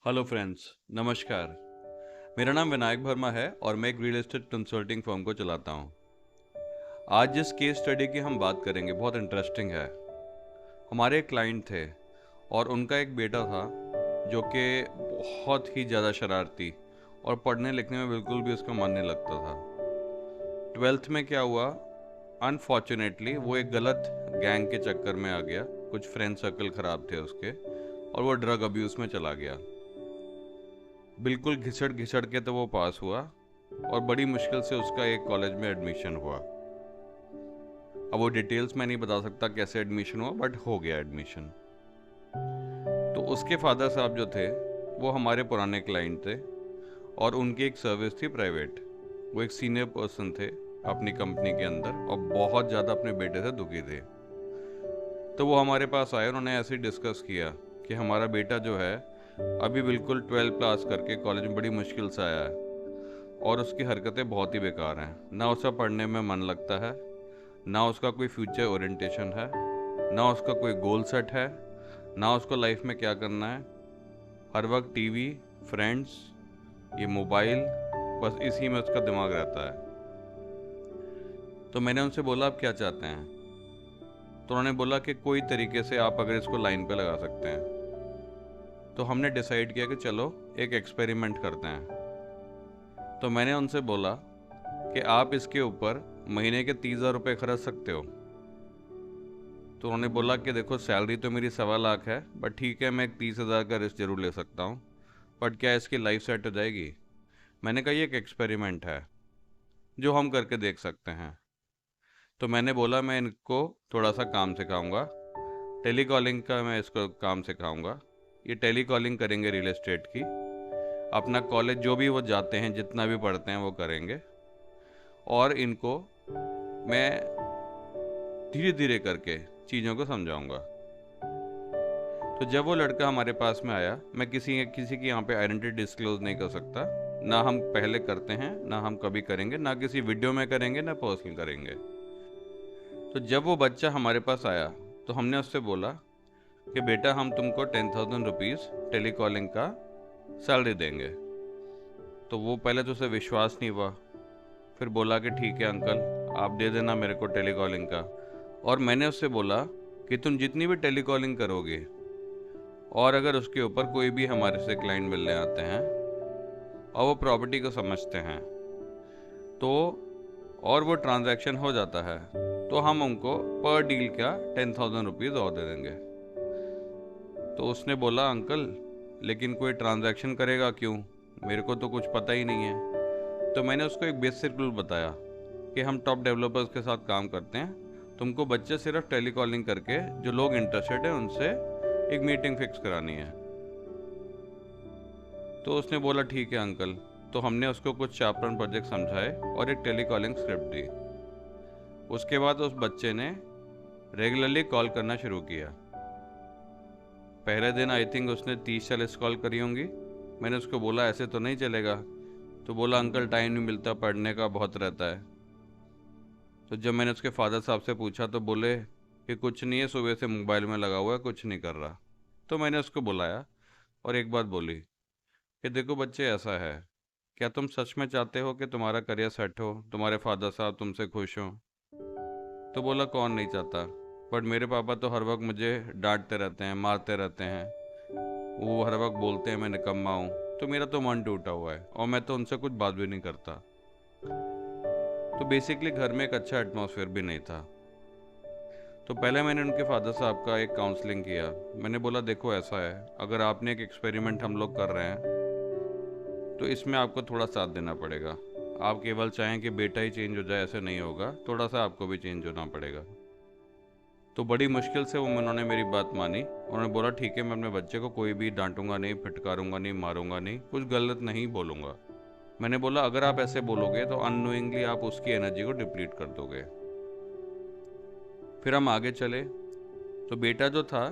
Hello friends, नमस्कार। मेरा नाम विनायक वर्मा है और मैं एक रियल एस्टेट कंसल्टिंग फर्म को चलाता हूँ। आज जिस केस स्टडी की हम बात करेंगे बहुत इंटरेस्टिंग है। हमारे एक क्लाइंट थे और उनका एक बेटा था जो कि बहुत ही ज़्यादा शरारती और पढ़ने लिखने में बिल्कुल भी उसका मन नहीं लगता था। 12th में क्या हुआ, अनफॉर्चुनेटली वो एक गलत गैंग के चक्कर में आ गया। कुछ फ्रेंड सर्कल ख़राब थे उसके और वो ड्रग अब्यूज़ में चला गया। बिल्कुल घिसट घिसट के तो वो पास हुआ और बड़ी मुश्किल से उसका एक कॉलेज में एडमिशन हुआ। अब वो डिटेल्स मैं नहीं बता सकता कैसे एडमिशन हुआ, बट हो गया एडमिशन। तो उसके फादर साहब जो थे वो हमारे पुराने क्लाइंट थे और उनकी एक सर्विस थी प्राइवेट। वो एक सीनियर पर्सन थे अपनी कंपनी के अंदर और बहुत ज़्यादा अपने बेटे से दुखी थे। तो वो हमारे पास आए, उन्होंने ऐसे ही डिस्कस किया कि हमारा बेटा जो है अभी बिल्कुल 12 पास करके कॉलेज में बड़ी मुश्किल से आया है और उसकी हरकतें बहुत ही बेकार हैं। ना उसका पढ़ने में मन लगता है, ना उसका कोई फ्यूचर ओरिएंटेशन है, ना उसका कोई गोल सेट है, ना उसको लाइफ में क्या करना है। हर वक्त टीवी, फ्रेंड्स, ये मोबाइल, बस इसी में उसका दिमाग रहता है। तो मैंने उनसे बोला आप क्या चाहते हैं? तो उन्होंने बोला कि कोई तरीके से आप अगर इसको लाइन पे लगा सकते हैं। तो हमने डिसाइड किया कि चलो एक एक्सपेरिमेंट करते हैं। तो मैंने उनसे बोला कि आप इसके ऊपर महीने के 30,000 रुपये खर्च सकते हो। तो उन्होंने बोला कि देखो सैलरी तो मेरी 1.25 लाख है, बट ठीक है मैं 30,000 का रिस्क ज़रूर ले सकता हूँ, बट क्या इसकी लाइफ सेट हो जाएगी? मैंने कहा ये एक एक्सपेरिमेंट है जो हम करके देख सकते हैं। तो मैंने बोला मैं इनको थोड़ा सा काम सिखाऊंगा, टेली कॉलिंग का मैं इसको काम सिखाऊंगा। ये टेली कॉलिंग करेंगे रियल एस्टेट की। अपना कॉलेज जो भी वो जाते हैं, जितना भी पढ़ते हैं वो करेंगे और इनको मैं धीरे धीरे करके चीज़ों को समझाऊंगा। तो जब वो लड़का हमारे पास में आया, मैं किसी किसी की यहाँ पे आइडेंटिटी डिस्क्लोज नहीं कर सकता, ना हम पहले करते हैं, ना हम कभी करेंगे, ना किसी वीडियो में करेंगे, ना पर्सनल करेंगे। तो जब वो बच्चा हमारे पास आया तो हमने उससे बोला कि बेटा हम तुमको 10,000 रुपीज़ टेली कॉलिंग का सैलरी देंगे। तो वो पहले तो उसे विश्वास नहीं हुआ, फिर बोला कि ठीक है अंकल आप दे देना मेरे को टेली कॉलिंग का। और मैंने उससे बोला कि तुम जितनी भी टेली कॉलिंग करोगे और अगर उसके ऊपर कोई भी हमारे से क्लाइंट मिलने आते हैं और वो प्रॉपर्टी को समझते हैं तो और वो ट्रांजैक्शन हो जाता है तो हम उनको पर डील का 10,000 रुपीज़ और दे देंगे। तो उसने बोला अंकल लेकिन कोई ट्रांजैक्शन करेगा क्यों, मेरे को तो कुछ पता ही नहीं है। तो मैंने उसको एक बेसिक रूल बताया कि हम टॉप डेवलपर्स के साथ काम करते हैं, तुमको बच्चे सिर्फ टेली कॉलिंग करके जो लोग इंटरेस्टेड हैं उनसे एक मीटिंग फिक्स करानी है। तो उसने बोला ठीक है अंकल। तो हमने उसको कुछ चापरन प्रोजेक्ट समझाए और एक टेली कॉलिंग स्क्रिप्ट दी। उसके बाद उस बच्चे ने रेगुलरली कॉल करना शुरू किया। पहले दिन आई थिंक उसने 30-40 कॉल करी होंगी। मैंने उसको बोला ऐसे तो नहीं चलेगा। तो बोला अंकल टाइम नहीं मिलता, पढ़ने का बहुत रहता है। तो जब मैंने उसके फादर साहब से पूछा तो बोले कि कुछ नहीं है, सुबह से मोबाइल में लगा हुआ है, कुछ नहीं कर रहा। तो मैंने उसको बुलाया और एक बात बोली कि देखो बच्चे ऐसा है, क्या तुम सच में चाहते हो कि तुम्हारा करियर सेट हो, तुम्हारे फादर साहब तुमसे खुश हों? तो बोला कौन नहीं चाहता, बट मेरे पापा तो हर वक्त मुझे डांटते रहते हैं, मारते रहते हैं, वो हर वक्त बोलते हैं मैं निकम्मा हूँ। तो मेरा तो मन टूटा हुआ है और मैं तो उनसे कुछ बात भी नहीं करता। तो बेसिकली घर में एक अच्छा एटमॉस्फेयर भी नहीं था। तो पहले मैंने उनके फादर साहब का एक काउंसलिंग किया। मैंने बोला देखो ऐसा है, अगर आपने एक एक्सपेरिमेंट हम लोग कर रहे हैं तो इसमें आपको थोड़ा साथ देना पड़ेगा। आप केवल चाहें कि बेटा ही चेंज हो जाए ऐसे नहीं होगा, थोड़ा सा आपको भी चेंज होना पड़ेगा। तो बड़ी मुश्किल से उन्होंने मेरी बात मानी। उन्होंने बोला ठीक है मैं अपने बच्चे को कोई भी डांटूंगा नहीं, फिटकारूंगा नहीं, मारूंगा नहीं, कुछ गलत नहीं बोलूँगा। मैंने बोला अगर आप ऐसे बोलोगे तो अननोइंगली आप उसकी एनर्जी को डिप्लीट कर दोगे। फिर हम आगे चले तो बेटा जो था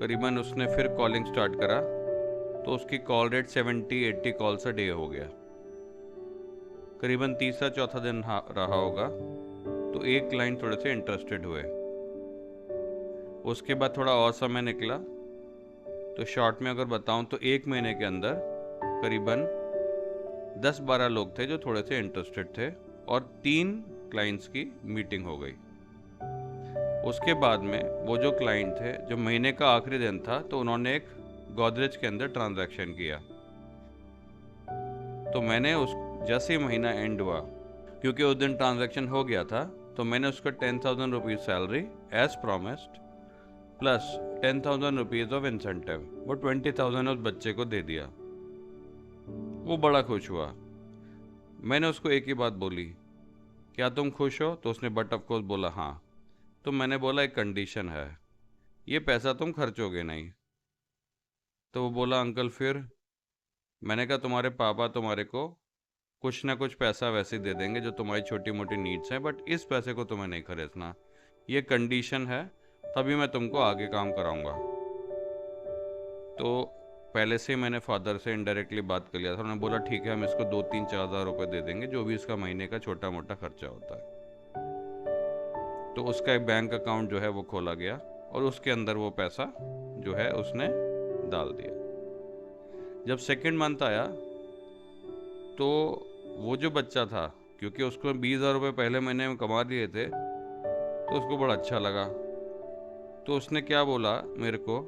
करीबन उसने फिर कॉलिंग स्टार्ट करा तो उसकी call rate 70-80 calls a day हो गया। करीबन तीसरा चौथा दिन रहा होगा तो एक क्लाइंट थोड़े से इंटरेस्टेड हुए। उसके बाद थोड़ा और समय निकला तो शॉर्ट में अगर बताऊं तो 1 महीने के अंदर करीबन 10-12 लोग थे जो थोड़े से इंटरेस्टेड थे और 3 क्लाइंट्स की मीटिंग हो गई। उसके बाद में वो जो क्लाइंट थे, जो महीने का आखिरी दिन था, तो उन्होंने एक गोदरेज के अंदर ट्रांजैक्शन किया। तो मैंने उस जैसे ही महीना एंड हुआ, क्योंकि उस दिन ट्रांजैक्शन हो गया था, तो मैंने उसको 10,000 rupees salary as promised plus 10,000 rupees of incentive, वो 20,000 उस बच्चे को दे दिया। वो बड़ा खुश हुआ। मैंने उसको एक ही बात बोली, क्या तुम खुश हो? तो उसने बट ऑफ कोर्स बोला हाँ। तो मैंने बोला एक कंडीशन है, ये पैसा तुम खर्चोगे नहीं। तो वो बोला अंकल फिर? मैंने कहा तुम्हारे पापा तुम्हारे को कुछ ना कुछ पैसा वैसे दे देंगे जो तुम्हारी छोटी मोटी नीड्स हैं, बट इस पैसे को तुम्हें नहीं खरीदना, ये कंडीशन है, तभी मैं तुमको आगे काम कराऊंगा। तो पहले से ही मैंने फादर से इनडायरेक्टली बात कर लिया था। उन्होंने बोला ठीक है, हम इसको 2-3-4 हज़ार रुपये दे देंगे, जो भी इसका महीने का छोटा मोटा खर्चा होता है। तो उसका एक बैंक अकाउंट जो है वो खोला गया और उसके अंदर वो पैसा जो है उसने डाल दिया। जब सेकंड मंथ आया तो वो जो बच्चा था, क्योंकि उसको 20,000 रुपये पहले महीने में कमा लिए थे, तो उसको बड़ा अच्छा लगा। तो उसने क्या बोला मेरे को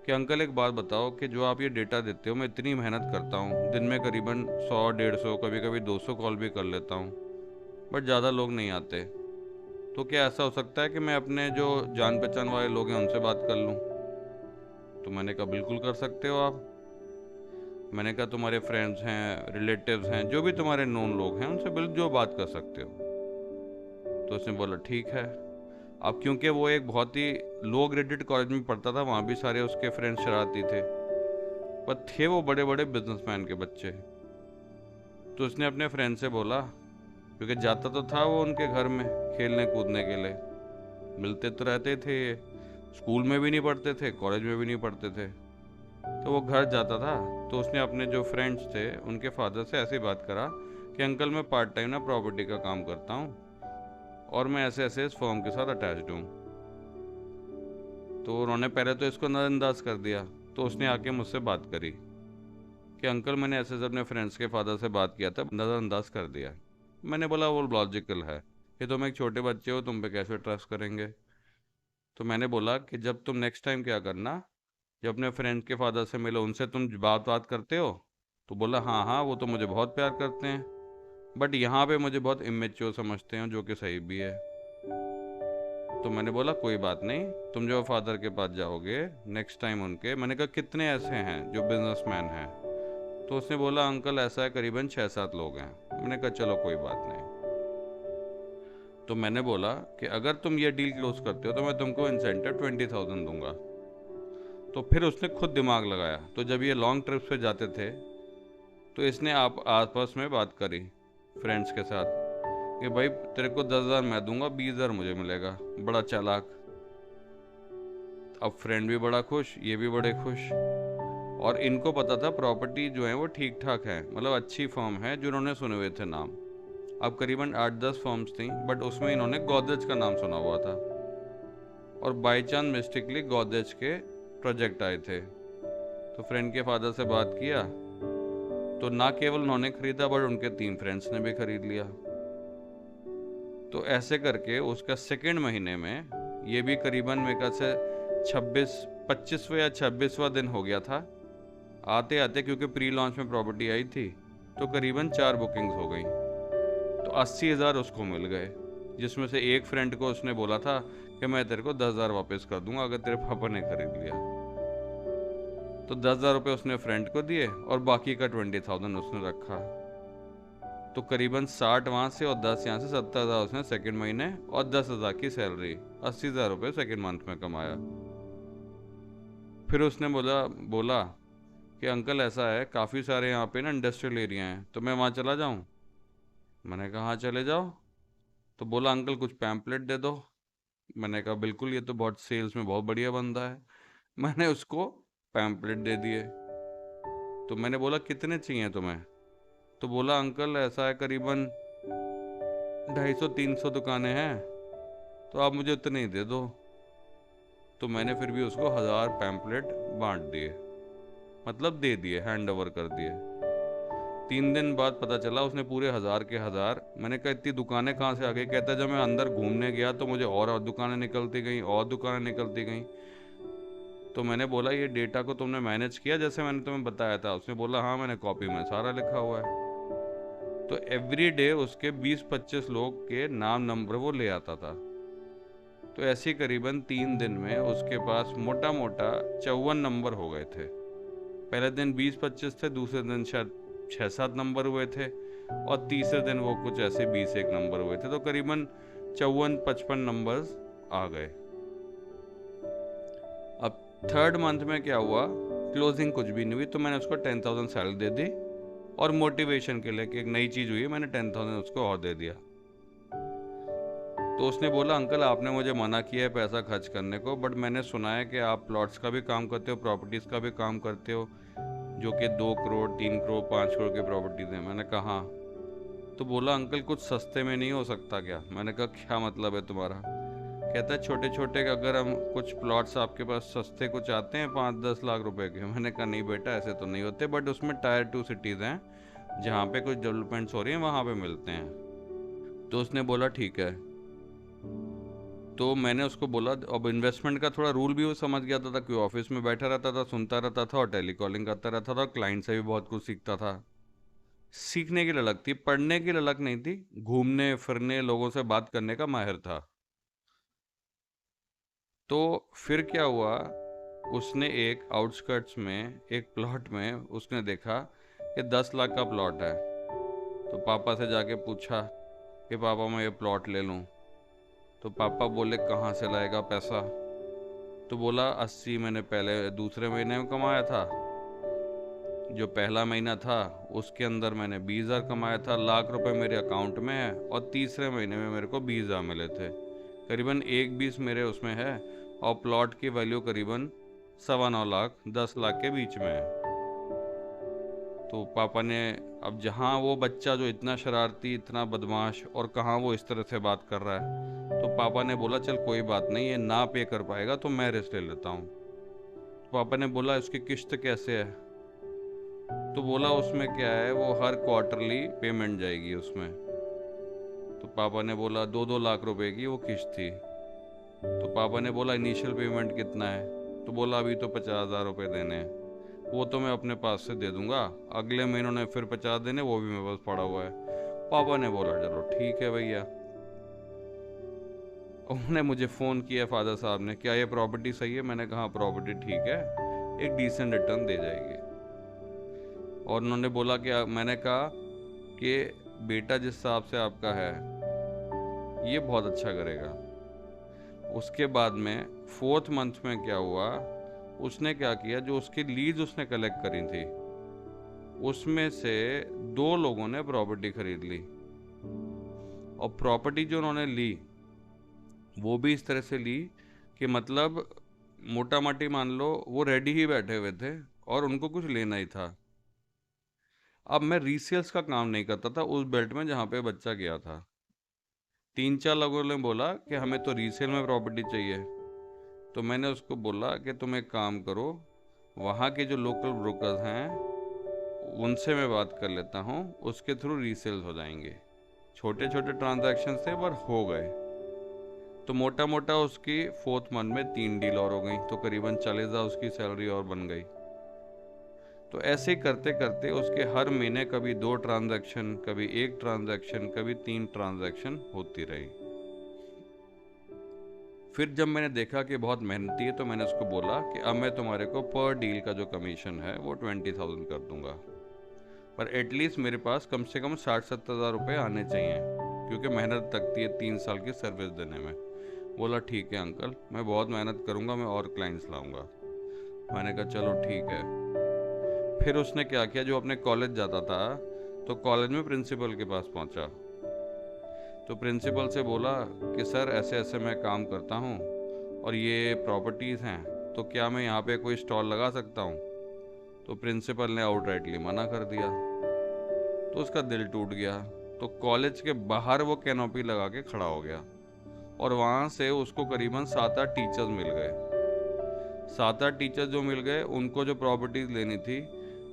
कि अंकल एक बात बताओ कि जो आप ये डेटा देते हो, मैं इतनी मेहनत करता हूँ, दिन में करीबन 100-150 कभी कभी 200 कॉल भी कर लेता हूँ, बट ज़्यादा लोग नहीं आते, तो क्या ऐसा हो सकता है कि मैं अपने जो जान पहचान वाले लोग हैं उनसे बात कर लूँ? तो मैंने कहा बिल्कुल कर सकते हो आप। मैंने कहा तुम्हारे फ्रेंड्स हैं, रिलेटिव्स हैं, जो भी तुम्हारे नोन लोग हैं, उनसे बिल्कुल जो बात कर सकते हो। तो उसने बोला ठीक है। अब क्योंकि वो एक बहुत ही लो ग्रेडेड कॉलेज में पढ़ता था, वहाँ भी सारे उसके फ्रेंड्स शरारती थे, पर थे वो बड़े बड़े बिजनेसमैन के बच्चे। तो उसने अपने फ्रेंड से बोला, क्योंकि जाता तो था वो उनके घर में खेलने कूदने के लिए, मिलते तो रहते थे, स्कूल में भी नहीं पढ़ते थे, कॉलेज में भी नहीं पढ़ते थे, तो वो घर जाता था। तो उसने अपने जो फ्रेंड्स थे उनके फादर से ऐसी बात करा कि अंकल मैं पार्ट टाइम ना प्रॉपर्टी का काम करता हूँ और मैं ऐसे ऐसे इस फर्म के साथ अटैच्ड हूँ। तो उन्होंने पहले तो इसको नज़रअंदाज कर दिया। तो उसने आके मुझसे बात करी कि अंकल मैंने ऐसे ऐसे अपने फ्रेंड्स के फादर से बात किया था, नज़रअंदाज कर दिया। मैंने बोला वो लॉजिकल है, कि तुम एक छोटे बच्चे हो, तुम पे कैसे ट्रस्ट करेंगे। तो मैंने बोला कि जब तुम नेक्स्ट टाइम क्या करना, जब अपने फ्रेंड के फादर से मिलो, उनसे तुम बात करते हो? तो बोला हाँ हाँ, वो तो मुझे बहुत प्यार करते हैं, बट यहाँ पे मुझे बहुत इमेच्योर समझते हैं, जो कि सही भी है। तो मैंने बोला कोई बात नहीं, तुम जो फादर के पास जाओगे नेक्स्ट टाइम उनके, मैंने कहा कितने ऐसे हैं जो बिजनेसमैन हैं? तो उसने बोला अंकल ऐसा है, करीबन 6-7 लोग हैं। मैंने कहा चलो कोई बात नहीं। तो मैंने बोला कि अगर तुम ये डील क्लोज करते हो तो मैं तुमको इंसेंटिव 20,000 दूंगा। तो फिर उसने खुद दिमाग लगाया। तो जब ये लॉन्ग ट्रिप्स पे जाते थे तो इसने आप आपस में बात करी फ्रेंड्स के साथ कि भाई तेरे को 10,000 मैं दूंगा, 20,000 मुझे मिलेगा। बड़ा चालाक। अब फ्रेंड भी बड़ा खुश, ये भी बड़े खुश। और इनको पता था प्रॉपर्टी जो है वो ठीक ठाक है, मतलब अच्छी फर्म है, जो उन्होंने सुने हुए थे नाम। अब करीबन 8-10 फर्म्स थी, बट उसमें इन्होंने गोदरेज का नाम सुना हुआ था, और बाई चांस मिस्टेकली गोदरेज के प्रोजेक्ट आए थे। तो फ्रेंड के फादर से बात किया, तो ना केवल उन्होंने खरीदा बट उनके 3 फ्रेंड्स ने भी खरीद लिया। तो ऐसे करके उसका सेकेंड महीने में, ये भी करीबन मेरे ख्याल से 25वां या 26वां दिन हो गया था, आते आते, क्योंकि प्री लॉन्च में प्रॉपर्टी आई थी, तो करीबन 4 बुकिंग्स हो गई। तो 80,000 उसको मिल गए, जिसमें से एक फ्रेंड को उसने बोला था कि मैं तेरे को 10,000 वापस कर दूंगा अगर तेरे पापा ने खरीद लिया। तो 10,000 रुपये उसने फ्रेंड को दिए और बाकी का 20,000 उसने रखा। तो करीबन 60 वहाँ से और 10 यहाँ से 70,000 उसने सेकंड महीने, और 10,000 की सैलरी, 80,000 रुपये सेकंड मंथ में कमाया। फिर उसने बोला कि अंकल ऐसा है, काफ़ी सारे यहाँ पे ना इंडस्ट्रियल एरिया हैं, तो मैं वहाँ चला जाऊँ? मैंने कहा हाँ चले जाओ। तो बोला अंकल कुछ पैम्पलेट दे दो। मैंने कहा बिल्कुल, ये तो बहुत सेल्स में बहुत बढ़िया बंदा है। मैंने उसको पैम्पलेट दे दिए। तो मैंने बोला कितने चाहिए तुम्हें? तो बोला अंकल ऐसा है, करीबन 250-300 दुकानें हैं, तो आप मुझे उतने ही दे दो। तो मैंने फिर भी उसको 1,000 पैम्पलेट बांट दिए, मतलब दे दिए, हैंड ओवर कर दिए। 3 दिन बाद पता चला उसने पूरे 1000 के 1000। मैंने कहा इतनी दुकानें कहाँ से आ गई? कहता है जब मैं अंदर घूमने गया तो मुझे और दुकानें निकलती गई, और दुकानें निकलती गई। तो मैंने बोला ये डेटा को तुमने मैनेज किया जैसे मैंने तुम्हें बताया था? उसने बोला हाँ, मैंने कॉपी में सारा लिखा हुआ है। तो एवरी डे उसके 20-25 लोग के नाम नंबर वो ले आता था। तो ऐसे करीबन 3 दिन में उसके पास मोटा मोटा 54 नंबर हो गए थे। पहले दिन 20-25 थे, दूसरे दिन शायद 6-7 नंबर हुए थे, और तीसरे दिन वो कुछ ऐसे 20-1 नंबर हुए थे। तो करीबन 54-55 नंबर्स आ गए। अब थर्ड मंथ में क्या हुआ, क्लोजिंग कुछ भी नहीं हुई, तो मैंने उसको 10,000 सैलरी दे दी, और मोटिवेशन के लिए कि एक नई चीज़ हुई है, मैंने 10,000 उसको और दे दिया। तो उसने बोला अंकल आपने मुझे मना किया है पैसा खर्च करने को, बट मैंने सुना है कि आप प्लॉट्स का भी काम करते हो, प्रॉपर्टीज़ का भी काम करते हो, जो कि 2 करोड़ 3 करोड़ 5 करोड़ की प्रॉपर्टीज़ हैं। मैंने कहा हाँ। तो बोला अंकल कुछ सस्ते में नहीं हो सकता क्या? मैंने कहा क्या मतलब है तुम्हारा? कहता है छोटे छोटे अगर हम कुछ प्लॉट्स आपके पास सस्ते कुछ आते हैं 5-10 लाख रुपए के। मैंने कहा नहीं बेटा ऐसे तो नहीं होते, बट उसमें टायर 2 सिटीज़ हैं जहाँ पे कुछ डेवलपमेंट्स हो रही हैं, वहाँ पे मिलते हैं। तो उसने बोला ठीक है। तो मैंने उसको बोला, अब इन्वेस्टमेंट का थोड़ा रूल भी वो समझ गया था कि ऑफिस में बैठा रहता था, सुनता रहता था, और टेलीकॉलिंग करता रहता था, क्लाइंट से भी बहुत कुछ सीखता था। सीखने की ललक थी, पढ़ने की ललक नहीं थी, घूमने फिरने लोगों से बात करने का माहिर था। तो फिर क्या हुआ, उसने एक आउटस्कर्ट्स में एक प्लॉट में उसने देखा कि 10 लाख का प्लॉट है। तो पापा से जाके पूछा कि पापा मैं ये प्लॉट ले लूँ? तो पापा बोले कहाँ से लाएगा पैसा? तो बोला 80 मैंने पहले दूसरे महीने में कमाया था, जो पहला महीना था उसके अंदर मैंने 20,000 कमाया था, लाख रुपए मेरे अकाउंट में है, और तीसरे महीने में मेरे को 20,000 मिले थे। करीबन 1,20 मेरे उसमें है, और प्लॉट की वैल्यू करीबन 9.25 लाख 10 लाख के बीच में है। तो पापा ने, अब जहाँ वो बच्चा जो इतना शरारती इतना बदमाश, और कहाँ वो इस तरह से बात कर रहा है, तो पापा ने बोला चल कोई बात नहीं, ये ना पे कर पाएगा तो मैं रिस्क ले लेता हूँ। तो पापा ने बोला उसकी किस्त कैसे है? तो बोला उसमें क्या है, वो हर क्वार्टरली पेमेंट जाएगी उसमें। तो पापा ने बोला 2-2 लाख रुपए की वो किस्त थी। तो पापा ने बोला इनिशियल पेमेंट कितना है? तो बोला अभी तो 50,000 रुपये देने हैं, वो तो मैं अपने पास से दे दूंगा, अगले महीनों ने फिर 50 देने, वो भी मेरे पास पड़ा हुआ है। पापा ने बोला चलो ठीक है भैया। उन्होंने मुझे फ़ोन किया फादर साहब ने, क्या ये प्रॉपर्टी सही है? मैंने कहा प्रॉपर्टी ठीक है, एक डिसेंट रिटर्न दे जाएगी। और उन्होंने बोला कि मैंने कहा कि बेटा जिस हिसाब से आपका है ये बहुत अच्छा करेगा। उसके बाद में 4th मंथ में क्या हुआ, उसने क्या किया, जो उसकी लीज उसने कलेक्ट करी थी उसमें से 2 लोगों ने प्रॉपर्टी खरीद ली, और प्रॉपर्टी जो उन्होंने ली वो भी इस तरह से ली कि मतलब मोटा माटी मान लो वो रेडी ही बैठे हुए थे और उनको कुछ लेना ही था। अब मैं रीसेल्स का काम नहीं करता था उस बेल्ट में जहाँ पे बच्चा गया था। 3-4 लोगों ने बोला कि हमें तो रीसेल में प्रॉपर्टी चाहिए। तो मैंने उसको बोला कि तुम एक काम करो, वहाँ के जो लोकल ब्रोकर्स हैं उनसे मैं बात कर लेता हूँ, उसके थ्रू रीसेल्स हो जाएंगे। छोटे छोटे ट्रांजैक्शन थे पर हो गए। तो मोटा मोटा उसकी 4th मंथ में 3 डील और हो गई, तो करीबन 40,000 उसकी सैलरी और बन गई। तो ऐसे करते करते उसके हर महीने कभी 2 ट्रांजैक्शन, कभी 1 ट्रांजैक्शन, कभी 3 ट्रांजैक्शन होती रही। फिर जब मैंने देखा कि बहुत मेहनती है तो मैंने उसको बोला कि अब मैं तुम्हारे को पर डील का जो कमीशन है वो 20,000 कर दूंगा, पर एटलीस्ट मेरे पास कम से कम 60-70,000 रुपये आने चाहिए, क्योंकि मेहनत लगती है 3 साल की सर्विस देने में। बोला ठीक है अंकल, मैं बहुत मेहनत करूंगा, मैं और क्लाइंट्स लाऊंगा। मैंने कहा चलो ठीक है। फिर उसने क्या किया, जो अपने कॉलेज जाता था तो कॉलेज में प्रिंसिपल के पास पहुंचा। तो प्रिंसिपल से बोला कि सर ऐसे ऐसे मैं काम करता हूँ और ये प्रॉपर्टीज़ हैं, तो क्या मैं यहाँ पे कोई स्टॉल लगा सकता हूँ? तो प्रिंसिपल ने आउटराइटली मना कर दिया। तो उसका दिल टूट गया। तो कॉलेज के बाहर वो कैनोपी लगा के खड़ा हो गया, और वहाँ से उसको करीबन 7-8 टीचर्स मिल गए। 7-8 टीचर जो मिल गए, उनको जो प्रॉपर्टीज लेनी थी,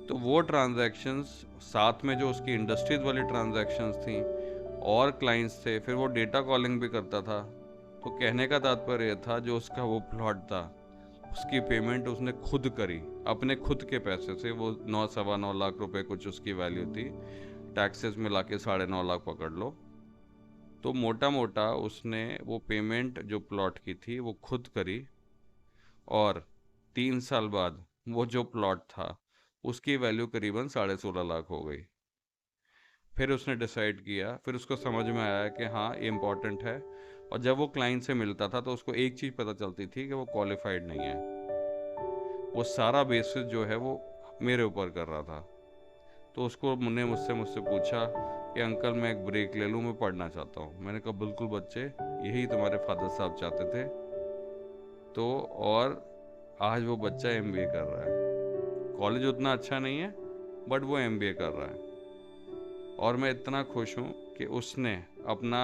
तो वो ट्रांजैक्शंस साथ में जो उसकी इंडस्ट्रीज वाली ट्रांजैक्शंस थी और क्लाइंट्स थे, फिर वो डेटा कॉलिंग भी करता था। तो कहने का तात्पर्य था, जो उसका वो प्लॉट था उसकी पेमेंट उसने खुद करी, अपने खुद के पैसे से। वो 9 सवा 9 लाख रुपए कुछ उसकी वैल्यू थी, टैक्सेस मिला के 9.5 लाख पकड़ लो। तो मोटा मोटा उसने वो पेमेंट जो प्लॉट की थी वो खुद करी, और 3 साल बाद वो जो प्लॉट था उसकी वैल्यू करीबन 16.5 लाख हो गई। फिर उसने डिसाइड किया, फिर उसको समझ में आया कि हाँ ये इम्पोर्टेंट है। और जब वो क्लाइंट से मिलता था तो उसको एक चीज़ पता चलती थी कि वो क्वालिफाइड नहीं है। वो सारा बेसिस जो है वो मेरे ऊपर कर रहा था। तो उसको मुझसे पूछा कि अंकल मैं एक ब्रेक ले लूँ, मैं पढ़ना चाहता हूँ। मैंने कहा बिल्कुल बच्चे, यही तुम्हारे फादर साहब चाहते थे। तो और आज वो बच्चा एमबीए कर रहा है। कॉलेज उतना अच्छा नहीं है, बट वो एमबीए कर रहा है। और मैं इतना खुश हूँ कि उसने अपना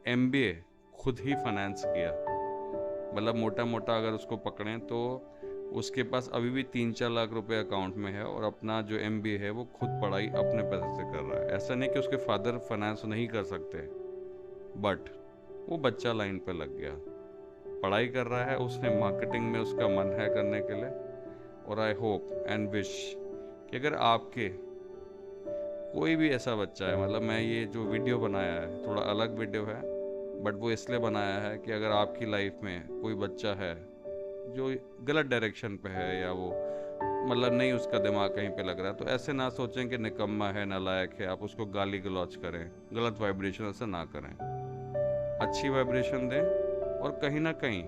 एमबीए खुद ही फाइनेंस किया। मतलब मोटा मोटा अगर उसको पकड़ें तो उसके पास अभी भी 3-4 लाख रुपए अकाउंट में है, और अपना जो एमबीए है वो खुद पढ़ाई अपने पैसे से कर रहा है। ऐसा नहीं कि उसके फादर फाइनेंस नहीं कर सकते, बट वो बच्चा लाइन पे लग गया, पढ़ाई कर रहा है, उसने मार्केटिंग में उसका मन है करने के लिए। और आई होप एंड विश कि अगर आपके कोई भी ऐसा बच्चा है, मतलब मैं ये जो वीडियो बनाया है थोड़ा अलग वीडियो है, बट वो इसलिए बनाया है कि अगर आपकी लाइफ में कोई बच्चा है जो गलत डायरेक्शन पे है, या वो मतलब नहीं उसका दिमाग कहीं पे लग रहा है, तो ऐसे ना सोचें कि निकम्मा है, नालायक है, आप उसको गाली गलौज करें, गलत वाइब्रेशन ऐसा ना करें। अच्छी वाइब्रेशन दें, और कहीं ना कहीं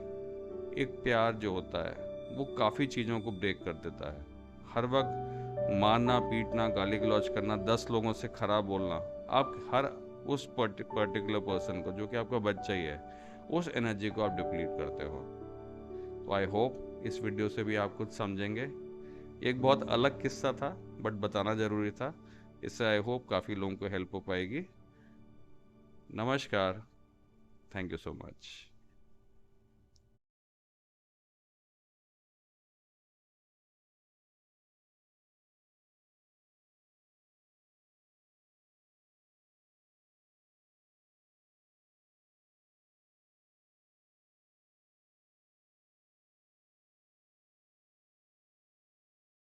एक प्यार जो होता है वो काफ़ी चीज़ों को ब्रेक कर देता है। हर वक्त मारना, पीटना, गाली गलौज करना, 10 लोगों से खराब बोलना, आप हर उस पर्टिकुलर पर्सन को जो कि आपका बच्चा ही है, उस एनर्जी को आप डिप्लीट करते हो। तो आई होप इस वीडियो से भी आप कुछ समझेंगे। एक बहुत अलग किस्सा था, बट बताना ज़रूरी था। इससे आई होप काफ़ी लोगों को हेल्प हो पाएगी। नमस्कार, थैंक यू सो मच।